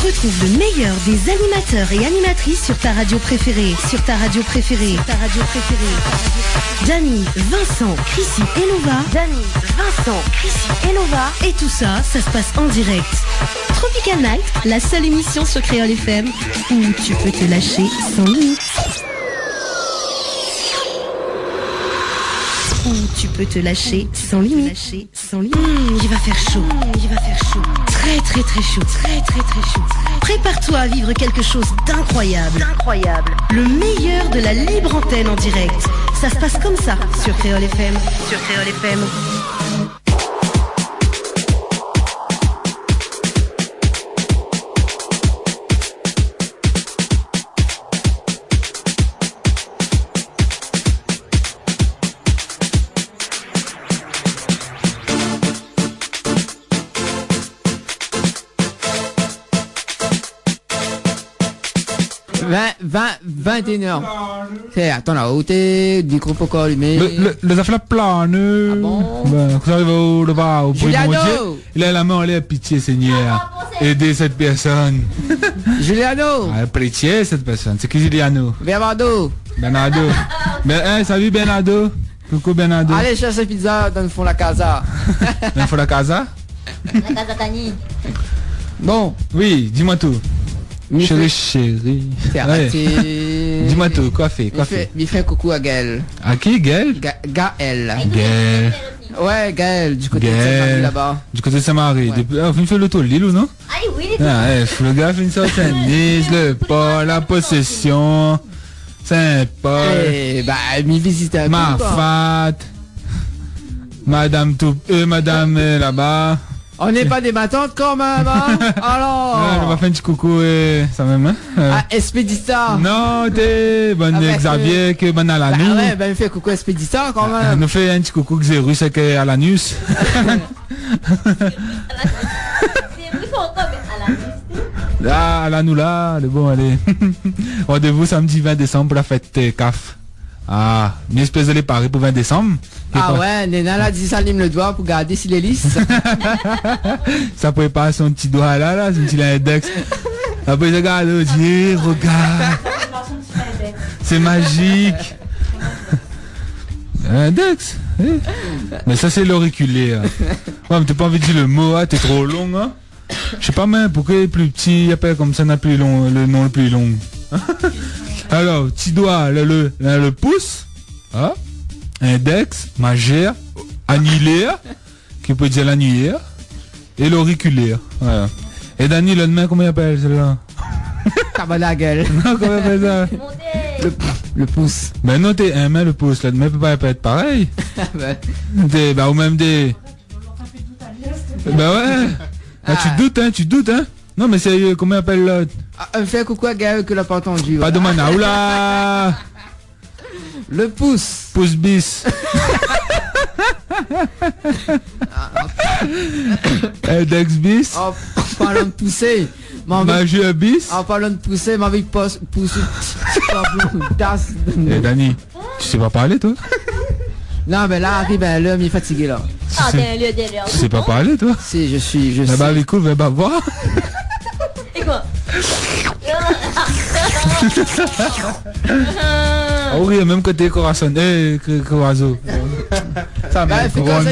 Retrouve le meilleur des animateurs et animatrices sur ta radio préférée. Dany, Vincent, Chrissy et Nova. Et tout ça, ça se passe en direct. Tropical Night, la seule émission sur Créole FM où tu peux te lâcher sans limite. Il va faire chaud. Très chaud. Prépare-toi à vivre quelque chose d'incroyable. Le meilleur de la libre antenne en direct. Ça se passe comme ça sur Créole FM. « 21h. Attends là, où t'es? Du groupe encore allumé. Les affaires planeux. Ah bon? Vous arrivez au Juliano! Il a la main, il a pitié, Seigneur. Aidez cette personne. Juliano! Pitié, cette personne. C'est qui Juliano? Bernardo! Salut Bernardo. Coucou Bernardo. Allez chercher pizza dans le fond de la casa. Dans le fond de la casa? La casa Dany. Bon. Oui, dis-moi tout. Chérie. Ouais. Dis-moi tout, quoi fait? Il fait un coucou à Gaël. À qui, Gaël? Gaël. Ouais, Gaël, du côté de Saint-Marie là-bas. Du côté de Saint-Marie. Ouais. Il fait le tour de l'île ou non? Ah oui, il est Le gars fait une sorte Nice, le port, la possession, Saint-Paul. Mi visite à Marfat, Madame là-bas. On n'est pas des battantes quand même, hein? Alors on va faire un petit coucou ça même, hein? Expédita. Non, t'es bon Xavier, que bon Alanus. Il fait coucou Expédita quand même. Nous fait un petit coucou Xérus avec Alanus. Alanou là, le bon, allez. Rendez-vous samedi 20 décembre pour la fête CAF. Une espèce de les paris pour 20 décembre. Néna là dit ça lime le doigt pour garder si les listes. Ça prépare son petit doigt là, son petit index. Après il regarde, regarde. C'est magique. Index. Mais ça c'est l'auriculaire. Ouais, mais t'as pas envie de dire le mot, t'es trop long, hein. Je sais pas même pourquoi les plus petits appellent comme ça n'a plus long, le nom le plus long. Alors, petit doigt, le pouce, index, majeur, annulaire, qui peut dire l'annulaire, et l'auriculaire. Voilà. Et Dany, le main, comment il appelle celle-là? Cabana gueule. Non, comment il appelle ça? Le pouce. Ben non, t'es un main, le pouce, le main peut pas être pareil. Ou même des... Ben ouais. Tu doutes, hein? Non, mais c'est comment il appelle l'autre? Fais coucou à Gaël que l'a pas entendu. Pas de mana, oula! Le pouce. Pouce bis. Index bis. En parlant de pousser. Majeur bis. En parlant de pousser, ma vie pousse. Dany, tu sais pas parler, toi? Non, mais là, arrive l'homme, il est fatigué, là. Tu sais pas parler, toi? Si, je sais. Bah, écoute, va voir. Et quoi? Oh oui, même côté Corazon. Corazon. Ça va, fait comme ça,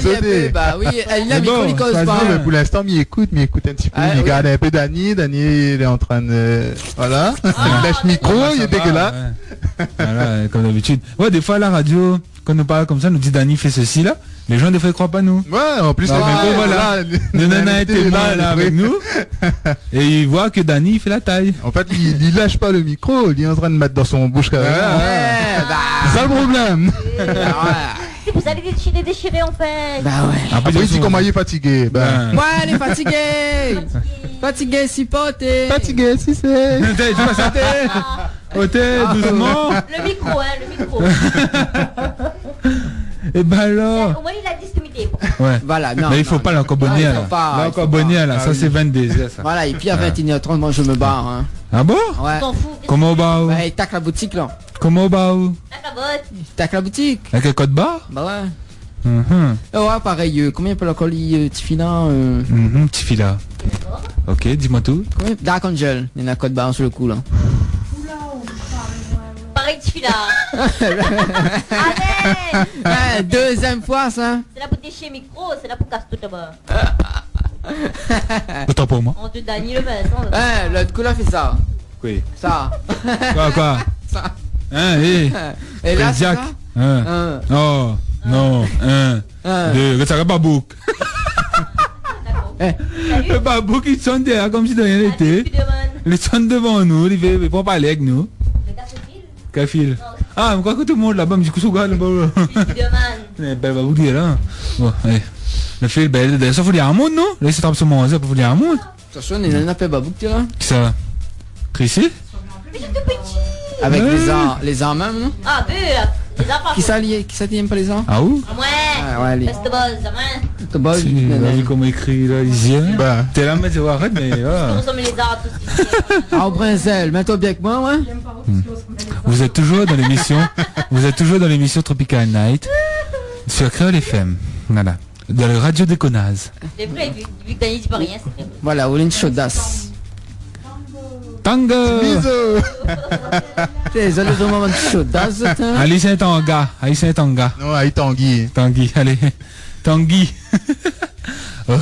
oui, il a micro, il cause pas. Mais pour l'instant, il écoute un petit peu. Il regarde un peu Dany, il est en train de... Voilà. Il lâche micro, il est dégueulasse. Voilà, comme d'habitude. Ouais, des fois, à la radio, quand on nous parle comme ça, nous dit Dany fait ceci, là. Les gens, des fois, ils croient pas nous. Ouais, en plus, voilà. Le nana était là avec nous. Et il voit que Dany, il fait la taille. En fait, il lâche pas le micro, il est en train de mettre dans son bouche quand même. C'est ça le problème. C'est pour ça les déchirés en fait. Bah ouais. Après il dit comment il est fatigué. Ouais, il est fatigué. Fatigué, si poté. Fatigué, si c'est. Tu vas sauter. Ôtez, doucement. Le micro. Et bah alors. Au moins il a discriminé. Ouais. Voilà, non. Mais il faut pas l'encobonner là. L'encobonner là, ça c'est 22 ça. Voilà, et puis à 21h30, moi je me barre. Hein. Ah bon? Ouais. Comment au bas? Ouais, il tacle la boutique là. Comment au bas? Il tacle la boutique. Avec un code barre? Bah ouais. Ouais, pareil, combien peut la colis Tifina Tifila. Ok, dis-moi tout. Oui, Dark Angel. Il y en a code barre sur le coup là. Pareil que celui-là. Allez. Ouais, deuxième fois ça. C'est là pour déchirer le micro, c'est là pour casser tout là-bas. Autant pour moi. On te Dany le met. Ouais, l'autre coup là fait ça. Oui. Ça. Quoi Ça. Hein, Et là c'est Jack. ça. Hein. Oh, non, deux, ça va pas bouc. Le babouk il sonne derrière comme si de rien n'était. Il sonne devant nous, il fait pas parler avec nous. Quel fil? Ah, mais quoi que tout le monde là-bas, mais du coup, c'est quoi là-bas? Ben, babouk il est là. Bon, allez. Le fil, ben, ça faut dire un monde, non? Là, il s'attrape sur mon ça pour dire un monde. Attention, il y en a pas Babouk tu là. Qui ça? Chrissy? Mais c'est tout petit. Avec les armes même, non? Ah, peu. Les enfants. Qui ça t'aime pas les armes? Ah où? Ouais. Ah ouais, les. Reste buzz, hein. Te buzz. Si, on a vu comment écrit là, ici. Bah. T'es là, mais tu vois, arrête, mais voilà. Consommer les arts, tout ce qui est. Ah, au Brinzel, mets-toi bien avec moi, ouais. Vous êtes toujours dans l'émission Tropical Night sur Créole FM. Voilà. Dans le radio des connazes. C'est vrai, vu que Dany dit pas rien, c'est vrai. Voilà, ou une chaudasse. Tango! Bisous. T'es allé au moment de chaudasse, tiens. Allez, c'est un tanga. Allez, c'est un tanga. Non, aïe Tanguy. Tanguy, allez. Tanguy. Oh,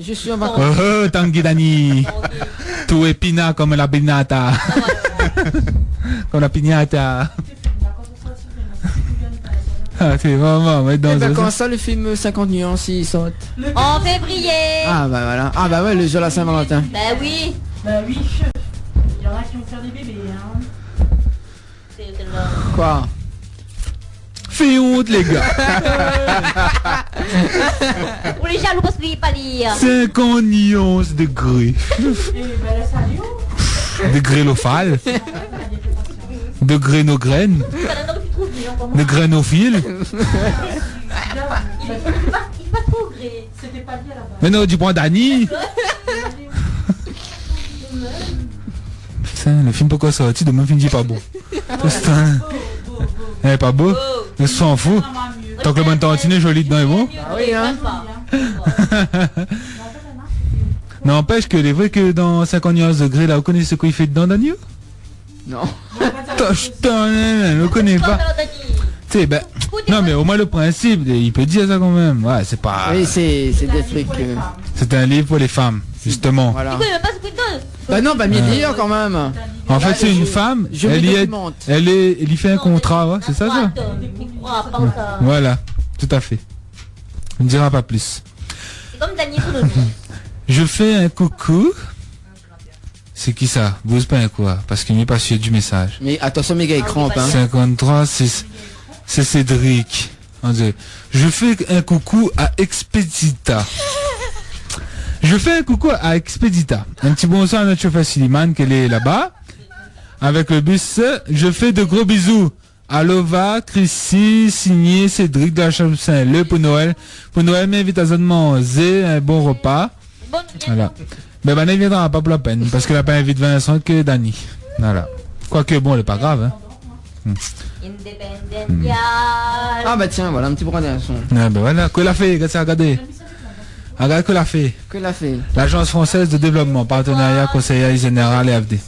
Je suis en vacances. oh, Tanguy Dany. Tout est pina comme la binata. Comme la pignata. Ah, c'est vraiment, mais dans Eh ben, ça. comment ça, le film 50 nuances, il saute? En février. Ah, bah voilà. Ah, bah ouais, le jour de la Saint-Valentin. Bah oui. Bah oui, il y en a qui vont faire des bébés, hein. C'est là. Quoi? Fais honte, les gars. Ou les jaloux parce qu'ils pas lire. 50 nuances de gris. Et bah là, ça allait où? De grélophale. De grénograine. De grénophile. Il va trop gré. C'était pas lié là-bas. Mais non, tu prends Dany. Putain, le film pourquoi sorti de mon film dit pas beau. Putain. Eh, pas beau. On s'en fout. Tant que le bon tantine est joli dedans et bon. Ah oui, hein. N'empêche que les vrai que dans 50 nuances de gris là, vous connaissez ce qu'il fait dedans, Dany? Non. Putain, on le connaît pas. Tu sais, ben. Non, mais au moins le principe, il peut dire ça quand même. Ouais, c'est pas. Oui, c'est des trucs. C'est un livre pour les femmes, justement. Voilà. Il même pas ce coup de dos. Bah non, bah Mille quand même. En fait, c'est une femme, Je me elle y documente. elle y fait un contrat, ouais, c'est ça, ça? Voilà, tout à fait. On ne dira pas plus. C'est comme Dany sous le nom. Je fais un coucou. C'est qui ça? Vous pas un quoi? Parce qu'il n'est pas sûr du message. Mais attention, mes gars, ils crampent, hein. 53, c'est Cédric. On dit, je fais un coucou à Expedita. Je fais un coucou à Expedita. Un petit bonsoir à notre chauffeur Siliman qui est là-bas. Avec le bus, je fais de gros bisous. À Lova, Chrissy, signé Cédric de la Chambre Saint-Leu pour Noël. Pour Noël, m'invite à manger un bon repas. Voilà. Mais ben, il viendra pas pour la peine, parce qu'il n'a pas invité Vincent que Dany. Voilà. Quoique bon, il est pas grave, hein. Independent. Ah bah tiens, voilà un petit bras son. Ah ben voilà, que l'a fait, regardez. Regarde que l'a fait. Que l'a fait? L'Agence française de développement, partenariat, conseiller général et AFD.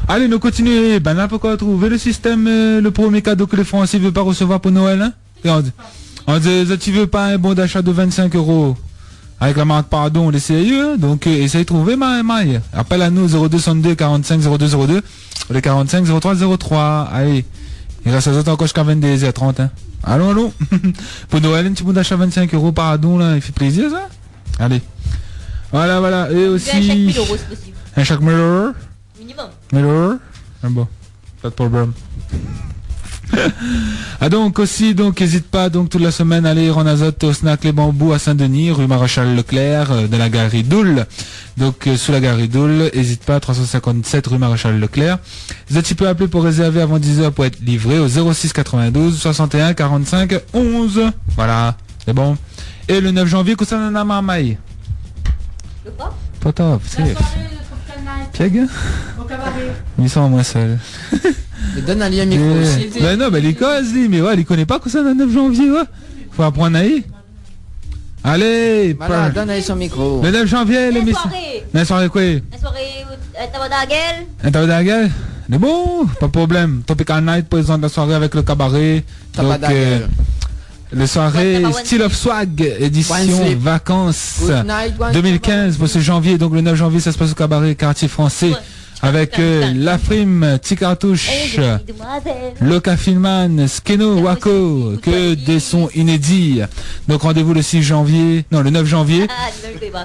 Allez, nous continuons. Ben, on a pas encore trouvé le système, le premier cadeau que les Français ne veulent pas recevoir pour Noël, hein. On dit, tu veux pas un bon d'achat de 25 € avec la marque pardon, les sérieux, donc essaye de trouver maille. Appelle à nous 0262 45 0202 ou le 45 03 03. Allez, il reste encore jusqu'à 22h30. Hein. Allons. Pour Noël, un petit bon d'achat 25 € pardon, là, il fait plaisir ça. Allez. Voilà. Et aussi. Un chèque 1000 €, c'est possible. Un chèque 1000 €. Minimum. Ah bon, pas de problème. Ah donc aussi, donc n'hésite pas donc toute la semaine à aller en azote au snack Les Bambous à Saint-Denis, rue Maréchal Leclerc, de la galerie Doul. Donc sous la galerie Doul, n'hésite pas, 357 rue Maréchal Leclerc. Tu peux appeler pour réserver avant 10h pour être livré au 06 92 61 45 11. Voilà, c'est bon. Et le 9 janvier, que ça en a marmaille. Le quoi? Pas top, c'est. Piègue. Au cabaret. Ils sont moins seuls. Mais donne un lien micro aussi. Ben non, ben les causes, mais ouais, il connaît pas que ça le 9 janvier, ouais. Faut apprendre à y. Allez, Voilà, donne son micro. le 9 janvier, La l'émission. soirée. La soirée quoi? La soirée où t'as la gueule. Un tabac à gueule? C'est bon, pas de problème. Tropical Night présente la soirée avec le cabaret. Tabac Donc, à gueule. le soirée One Tabac, Style of Swag, édition One Sleep. vacances Good night, one 2015 pour ce janvier. Donc le 9 janvier, ça se passe au cabaret quartier français. Ouais. Avec La Frime, Petit Cartouche, Loca Filman, Skeno, Wako, que des sons inédits. Donc rendez-vous le 6 janvier, non le 9 janvier,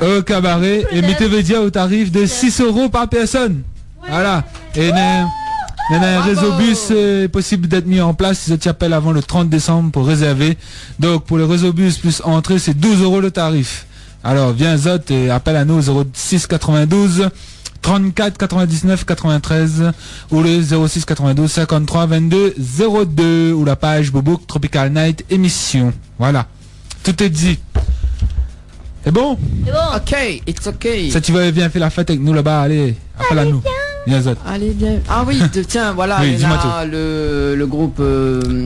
au cabaret et Métévédia au tarif de 6 € par personne. Voilà. Et un réseau bus est possible d'être mis en place si tu appelles avant le 30 décembre pour réserver. Donc pour le réseau bus plus entrée, c'est 12 € le tarif. Alors viens Zot et appelle à nous 06 92 34 99 93 ou le 06 92 53 22 02 ou la page Bobouk Tropical Night émission. Voilà. Tout est dit. C'est bon? C'est bon. Ok, it's ok. Ça tu vas bien faire la fête avec nous là-bas, allez, appelle à nous. Viens Zot. Allez, bien. Ah oui, tiens, voilà, Oui, il y dis-moi a le groupe...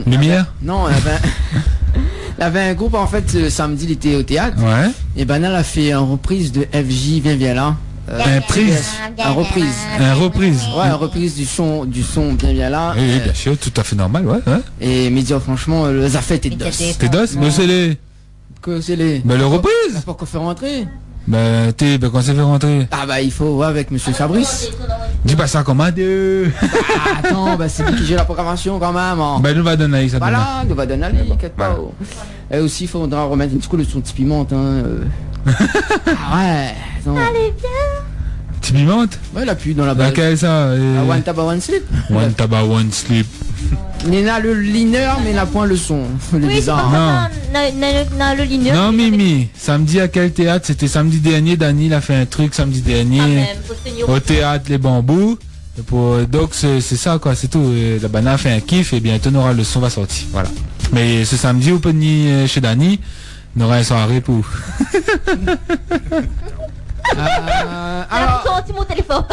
Lumière? Non, il y avait un groupe, en fait, samedi, il était au théâtre. Ouais. Et ben là, elle a fait une reprise de FJ, viens là. Un reprise. Un reprise. Un reprise. Ouais, une reprise du son, viens là. Oui, bien sûr, tout à fait normal, ouais. Et me dire, franchement, le Zafet est dos. T'es dos? Mais c'est les... Que c'est les... Mais le reprise? Pour qu'on fait rentrer. Quand c'est fait rentrer. Ah bah, il faut, ouais, avec monsieur Fabrice. Dis pas ça comme un dieu. Ah, attends, bah c'est lui qui gère la programmation quand même. Hein. Nous va donner ça. Voilà, nous va donner allez, quelque Voilà. part. Et aussi, il faudra remettre un petit coup le son de Pimente. Hein, Ah ouais. Attends. Tu pimente? Ouais, il a pu dans la base. Laquelle ça? Ah, One Taba One Sleep. One Taba One Sleep. Il a le liner, mais il n'a point le son. Le Oui, c'est bizarre. pas le ligne. Non Mimi, samedi à quel théâtre? C'était samedi dernier, Dani il a fait un truc samedi dernier au théâtre Les Bambous. Donc c'est ça quoi, c'est tout. La banane a fait un kiff et bientôt le son va sortir. Voilà. Mais ce samedi au Penny chez Dani, on aura une soirée pour... Alors, senti mon téléphone.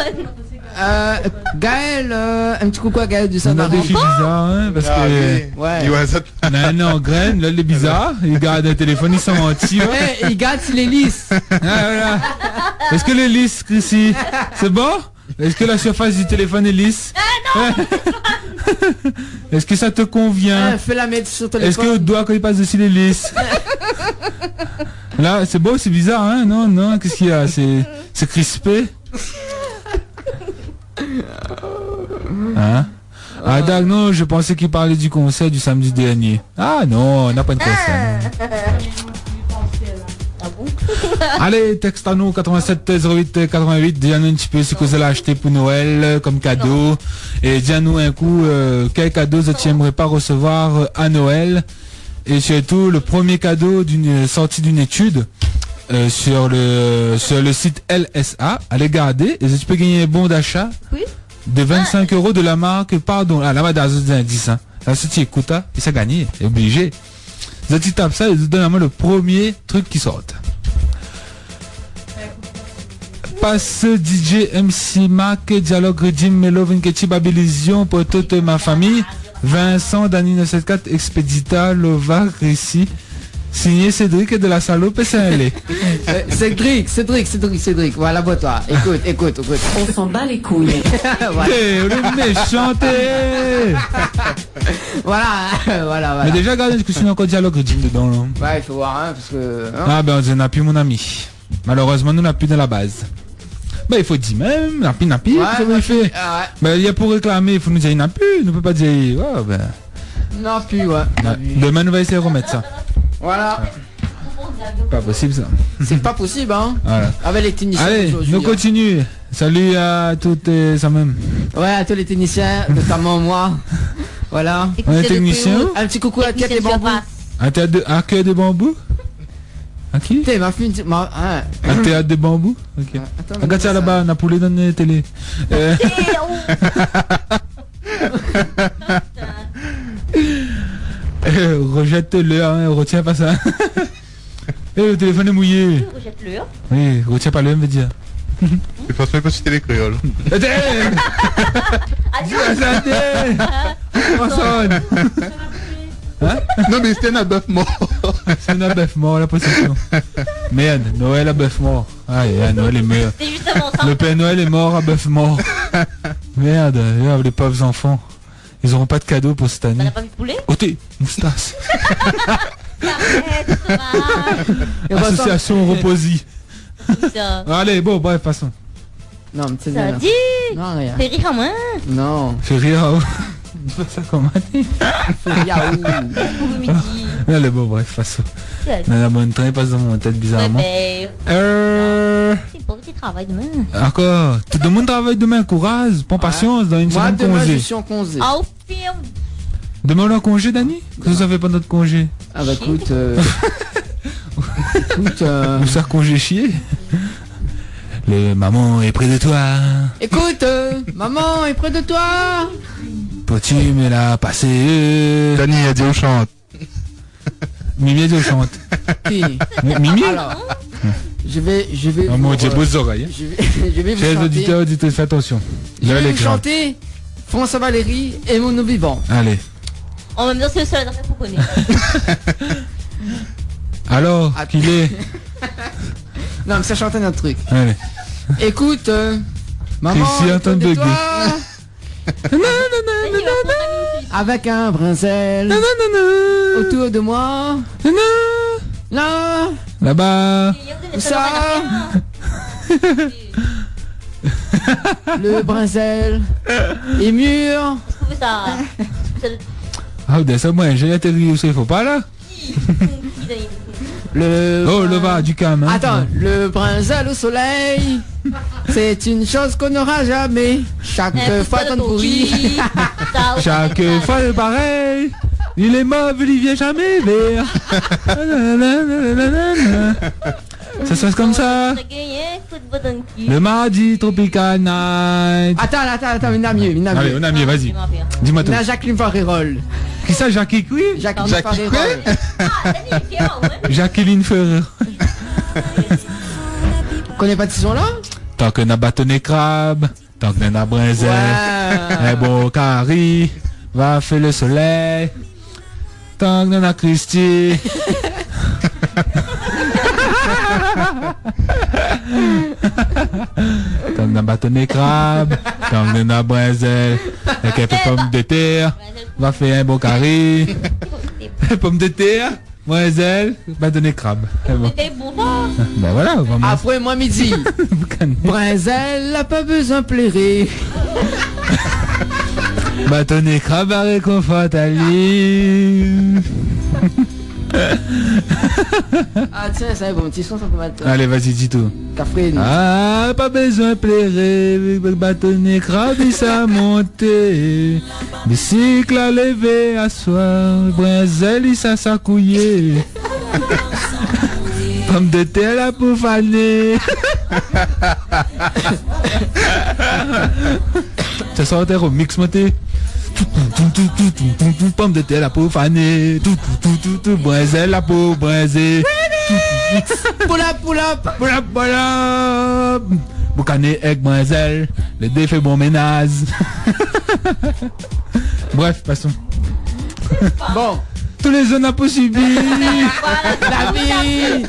Gaël, un petit coucou à Gaël du On a Saint-Valentin. des filles bizarres, hein, parce que... Ouais. Il va ça. On a un en graine, là il est bizarre, il garde un téléphone, il s'en mentit. Ouais. Ouais, il garde s'il est lisse. Ah, voilà. Est-ce que les lisses ici, c'est bon? Est-ce que la surface du téléphone est lisse? Est-ce que ça te convient? Fais la mettre sur Est-ce téléphone. que le doigt quand il passe dessus les lisses? Là, c'est beau, c'est bizarre, hein? Non, qu'est-ce qu'il y a? C'est crispé? Hein? Ah d'accord, non, je pensais qu'il parlait du concert du samedi dernier. Ah non, on n'a pas de concert. Allez, texte à nous 87 08 88, dis-nous un petit peu ce que vous allez acheter pour Noël comme cadeau. Et dis-nous un coup quel cadeau tu n'aimerais pas recevoir à Noël. Et surtout le premier cadeau d'une sortie d'une étude sur le site LSA. Allez garder et tu peux gagner un bon d'achat de 25 € de la marque, pardon, la marque d'indice. Hein. Là, si tu écoutes, hein, et ça gagné, c'est obligé. Si tu tapes ça, ils te donnent à moi le premier truc qui sort. Passe DJ MC Mac, Dialogue Redim, Melo, Vinketi, Babilision pour toute ma famille. Vincent, Dani 974, Expedita, Lovac, ici. Signé Cédric de la Salope Saint-Lé. Cédric, voilà pour toi. Écoute. On s'en bat les couilles. Voilà. Le méchanté. Voilà. Mais déjà, regardez, que sinon encore Dialogue Redim dedans. Là. Ouais, il faut voir, hein, parce que... Hein. Ah ben, on n'a plus mon ami. Malheureusement, nous n'a plus de la base. Ben, il faut dire même, n'a plus, Ouais, qu'est-ce qu'on fait? Ah, ouais. Ben, il y a pour réclamer, il faut nous dire, il n'a plus, il ne peut pas dire, ouais, ben... Non plus, ouais. Demain, nous va essayer de remettre ça. Voilà. Pas possible, ça. C'est pas possible, hein. Voilà. Avec les techniciens. Allez, aujourd'hui, nous hein. continuons. Salut à toutes et ça même. Ouais, à tous les techniciens, notamment moi. Voilà. On est technicien. Un petit coucou à Kate et Bambou. Un théâtre à cœur de bambou. À qui? T'es ma fille, hein. Un théâtre de bambou. Ok. Attends, Regarde ça là-bas, on a poulet dans la télé. Rejette-le, hein, retiens pas ça. Le téléphone est mouillé. Rejette-le. Oui, retiens pas le, me dire. Je pense même pas si c'était les créoles. Adieu. On sonne. Non, mais c'était un bœuf mort. C'est un bœuf mort, la possession. Merde, Noël à bœuf mort. Aïe, Noël est mort. C'est justement ça. Le Père Noël est mort à bœuf mort. Merde, les pauvres enfants. Ils auront pas de cadeau pour cette T'en année. as pas vu de poulet? Ôtez, moustache. Arrête, Thomas. Association Reposi. Ça. Allez, bon, bref, passons. Non, mais c'est Ça bien. dit. Non, rien. Fais rire à moi. Non. Fais rire, oh. Pas ça comme année. Yaou. Pour midi. Allez, bon, bref, passons. Ouais, La bonne train passe dans mon tête bizarrement. ben, c'est pour petit travail demain. Encore. Tout le monde travaille demain, courage, prends patience, dans une Moi, semaine demain, je congé. suis en congé. Ah, au film. Demain on a congé, Dani? Qu'est-ce que ça fait pas notre congé? Ah bah écoute, écoute, Nous ça congé chier? Le maman est près de toi. écoute, maman est près de toi. Peux-tu me la passer? Dani a dit on chante. Mimi elle chante. Qui? Mimi? Alors, je vais Oh vous, mon Dieu, beaux oreilles. Hein. je vais vous Chers chanter. auditeurs, auditrices, faites attention. Je Là, vais les vous grands. chanter François Valéry et Mon vivant. Allez. En même temps, c'est le seul à faire qu'on connaît. Alors, Attends. qu'il est? Non mais ça chantait notre truc. Allez. Écoute, maman Chrissy est entend près de bugger. toi. Avec un brinzel autour de moi. Là, Là-bas. où ça? Le brinzel est mûr. Ça. Ah, ça, moi, j'ai atterri aussi, faut pas là. Le Oh, le bas, du calme. Hein. Attends, le brinzel au soleil, c'est une chose qu'on n'aura jamais. Chaque fois qu'on pourrit. Chaque fois le pareil, il est mauvais, il vient jamais vers. Ça se passe comme ça. Le mardi Tropical Night. Attends, il y en a mieux, il y en a Allez, mieux. on a mieux, vas-y. Dis-moi tout. Il y en a Jacqueline Farérol. Qui ça, Jackie Qui Jacqueline Jackie Farérol. Jacqueline Ferrer. Connais pas de ce son-là? Tant que n'a bâtonné crabe, tant que n'a brinzel, un bon carré, va faire le soleil, tant que n'a Christy. Tant que n'a bâtonné crabe, tant que n'a brinzel, et quelques pommes de terre, va faire un bon carré, pommes de terre, brinzel, bâtonné crabe. C'est bon. C'était bon ça. Ben voilà, vraiment. Après moi midi. Brinzel n'a pas besoin de pleurer. Bâtonné crabe à réconfort à l'île. Ah tiens, ça bon, petit son, ça peut mettre. Allez, vas-y, dis tout. Cafrine. Ah, pas besoin de pleurer, bâtonné crabe, il s'est monté. Bicycle à lever, à soir, brinzel, il s'est s'accouillé. Pomme de terre là pour faner. Ça sortait au mix monté. Pomme de terre là pour faner. Brinzel là pour brinzer. Pull up. Voilà. Boucané avec brinzel. Le dé fait bon ménage. Bref, passons. Bon, Tous les zones à possible. la vie.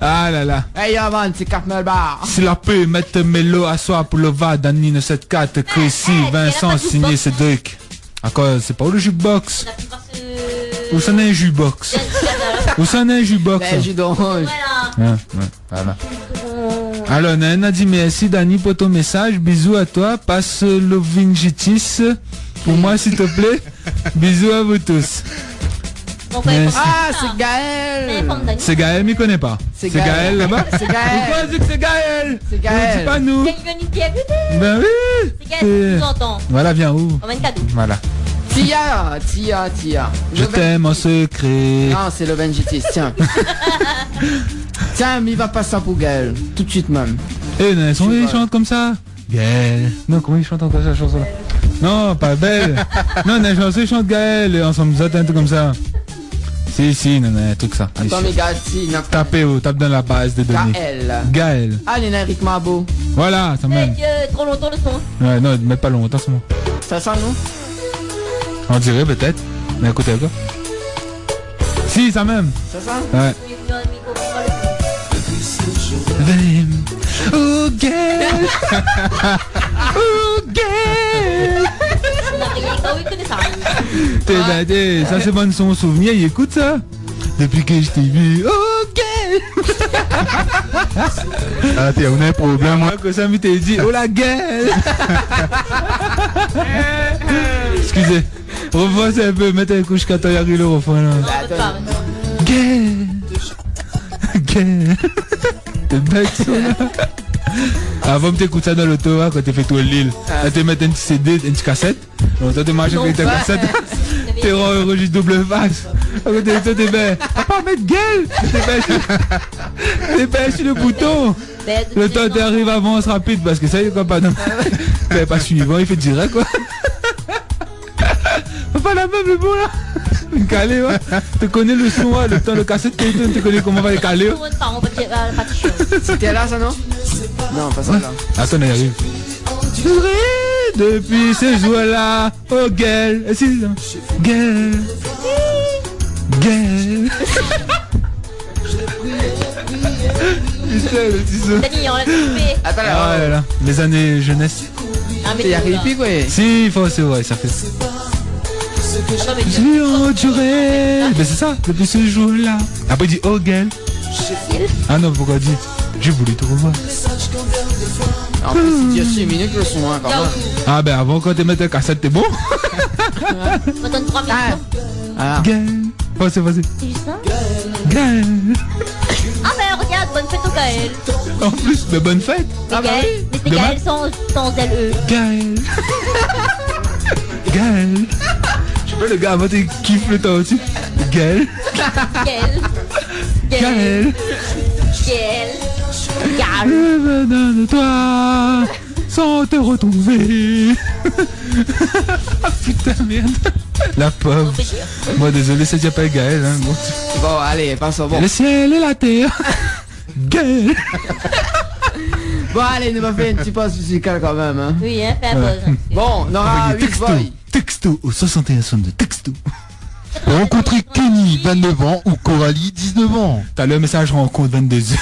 Ah là là. Hey Yaman, c'est Carmel Bar. Si la paix mettre Mélo à soi pour le va Dani 974 Chrissy Vincent signé Cédric. Encore c'est pas où le jukebox? Où ça n'est un jukebox? Où ça n'est un jukebox? Ben, jus d'orange. Voilà. Alors Nana dit merci Dani pour ton message. Bisous à toi. Passe le Vingitis pour moi s'il te plaît. Bisous à vous tous. Merci. Ah, c'est Gaël. C'est Gaël, m'y connaît pas. C'est C'est Gaël. Gaël là-bas. C'est Gaël. Pourquoi dit que c'est Gaël? C'est Gaël. On dit pas nous. Ben oui. C'est entends. Voilà, viens où? On met un cadeau. Voilà. Tia. Je t'aime en secret. Non, c'est le Benjitis, tiens. Tiens, mais il va pas ça pour Gaël. Tout de suite même. Eh, Nelson, Je sais il pas. chante comme ça. Gaël. Non, comment il chante encore cette chanson-là? Non, pas belle. Non, Nelson, il chante Gaël. Ensemble, vous êtes un truc comme ça. Si, non, un truc ça. Attends, mes gars, si, n'a pas Tapez tape dans la base de données. Gaël. Gaël. Ah, les Eric Mabo. Voilà, ça même. Trop longtemps le son. Ouais, non, mais pas longtemps, c'est bon. Ça sent, nous? On dirait peut-être. Mais écoutez quoi. Si, ça même. C'est ça? Ouais. Oh girl. Oh girl. Ça c'est bon son souvenir, il écoute ça. Depuis que je t'ai vu. Oh girl. Ah, t'es, on a un problème. Moi que ça me t'ai dit, oh la gueule. Excusez. Revois un peu, mettez un couche quand il arrive le refrain là. Gueule. Gueule. T'es bête ça là. Avant que t'écoutes ça dans l'auto, hein, quand t'es fait tout l'île, là t'es mettre un petit CD, une petite cassette. Donc toi t'es marché avec ta cassette. T'es heureux juste double face. Toi t'es bien. Papa mettre gueule. T'es bien sur le bouton. Le temps t'arrive avance rapide parce que ça y est quoi pas non. T'es pas suivant, il fait direct quoi. Pas la même le bon là. Calé ouais. Tu connais le son, hein, le temps le cassette, tu connais comment on va les caler. C'était là ça non? Non, pas ça là. Attends, on y arrive. Depuis ce jour-là, oh gueule, gueule, gueule. Dani, on l'a coupé. Attends Ah là là, les années jeunesse. Ah, mais il y a Rippy quoi. Si, il faut, c'est vrai, ça fait. J'ai enduré. Mais c'est ça, depuis ce jour-là. Après il dit oh gueule. Ah non, pourquoi dit? J'ai voulu te revoir. En plus, il dit 6 minutes le son, hein, quand même. Ah ben avant quand tu mettais la cassette, t'es bon? On donne 3 minutes. Ah. Gueule. Vas-y, vas-y. C'est juste ça? Gueule. Ah ben regarde, bonne fête au Gaël. En plus, mais bonne fête. Ah bah oui. Mais c'est Demain. Gaël sans LE. Gaël. Gaël. Je sais pas le gars avant tu kiffes le temps aussi. Gaël. Gaël. Gaël. Gaël. Je venais de toi sans te retrouver. Ah putain merde. La pauvre. Moi désolé, c'est déjà pas Gaël. Hein. Bon, allez, passons. Bon. Le ciel et la terre. Gaël. Bon, allez, nous va faire une petite pause musicale quand même. Hein. Oui, hein, fais un pause. Bon, on aura 8 boys. Texto au 6162. Texto. Rencontrer Kenny, 29 ans, ou Coralie, 19 ans. T'as le message rencontre 22h.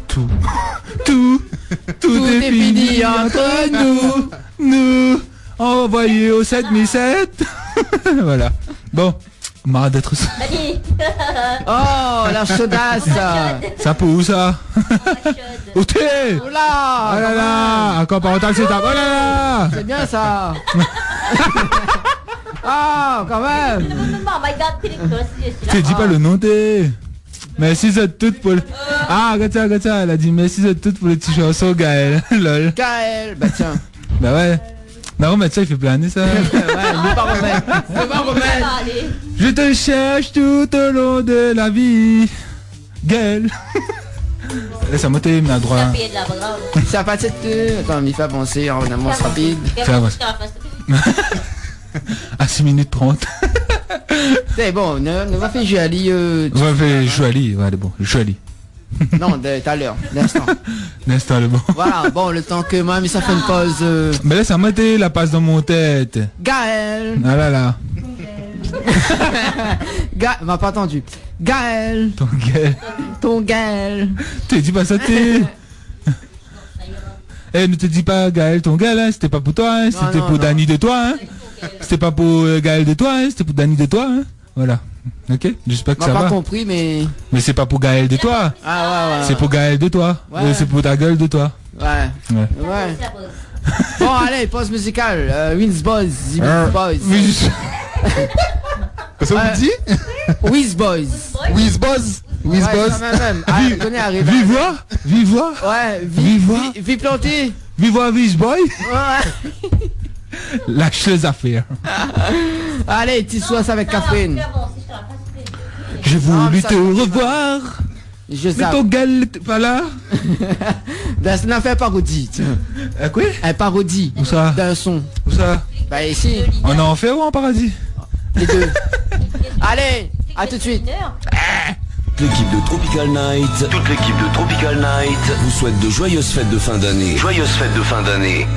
Tout est fini entre nous. Nous envoyés au 7007. Voilà. Bon, marre d'être ça. Dani. Oh, la chaudasse. Ça pour où ça? Où t'es? Oula. Oh là là. Encore parental c'est tard. Oh là là. C'est bien ça. Ah, quand même. Oh my god, t'es Tu dis pas le nom t'es. Merci à toutes pour le... Ah, regarde ça, elle a dit merci à toutes pour le petit chanson Gaël. Lol. Gaël, bah tiens. Bah ouais. Non, mais ça il fait planer ça. Ouais, ne pas remettre. Ne pas remettre. Allez. Je te cherche tout au long de la vie. Gaël. Laisse à monter, mais à droite. Payer de la grave. C'est à partir de... Attends, m'y fait avancer, en avance rapide. Ça va. À 6 minutes 30. C'est bon, ne va faire joli. Ouais, fait joli, ouais, bon, joli. Non, de tout à l'heure, l'instant. L'instant, le bon. Voilà, bon, le temps que moi, mais ça fait une pause. Mais laisse à monter, la passe dans mon tête. Gaël. Ah là là. M'a pas entendu. Gaël. Ton Gaël. Ton Gaël. Tu dis pas ça, t'es... Eh, ne te dis pas Gaël, ton Gaël, hein, c'était pas pour toi, hein, c'était non, pour non. Dani de toi, hein. C'était pas pour Gaël de toi, hein, c'était pour Dani de toi, hein. Voilà. Ok, j'espère que M'a ça pas va. compris, mais... Mais c'est pas pour Gaël de toi. Ah ouais, ouais. C'est pour Gaël de toi. Ouais. C'est pour ta gueule de toi. Ouais. Ouais. Ouais. Bon, allez, pause musicale. Wiz Boys. Wiz Boys. Qu'est-ce que vous dites? Wiz Boys. Wiz Buzz. Wiz Ouais, Buzz. ça même. Ah, je connais, arrive. Vivois. Vivois. Ouais, Vivois. vie plantée. Vivois Vice Boy. Ouais. Lâche les affaires. Allez, petit soir avec Catherine. J'ai voulu ça, te je- revoir. Je Mais zappe. ton gueule t'es pas là. C'est une affaire parodie. Quoi? Un parodie Où ça? d'un son. Où ça? Bah ici, On est en enfer ou en paradis? les deux. Allez, à tout de suite. Toute l'équipe de Tropical Night vous souhaite de joyeuses fêtes de fin d'année. Joyeuses fêtes de fin d'année.